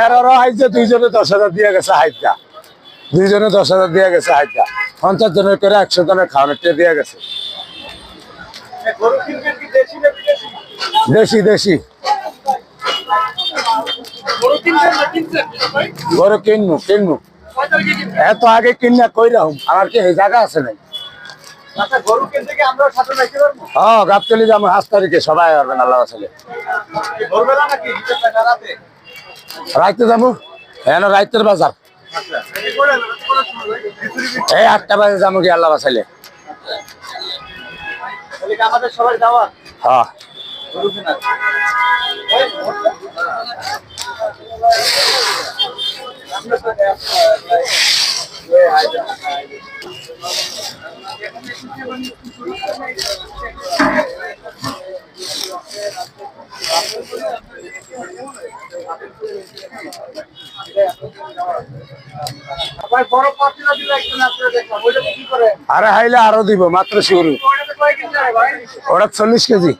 এর ওরা আইছে দুইজনে 10,000 দিয়ে গেছে হাইটা, দুইজনে 10,000 দিয়ে গেছে হাইটা, 50 জনের করে 100 জনের খাওয়ানোর টাকা দিয়ে গেছে। দেশি দেশি গরু কিনবো এত আগে কিনা কই রাখুম, আমার কি এই জায়গা আছে নাই। হ্যাঁ গাবতলি যাবো 5 তারিখে, সবাই পারবেন আল্লাহ ছেলে। রাইতে যাবো, হ্যাঁ রাইতের বাজার এই 8টা বাজে যাবো কি আল্লাহ বাঁচাইলে। হ্যাঁ আরে হাইলে আরো দিব, মাত্র শুরু। ওটা 40 কেজি।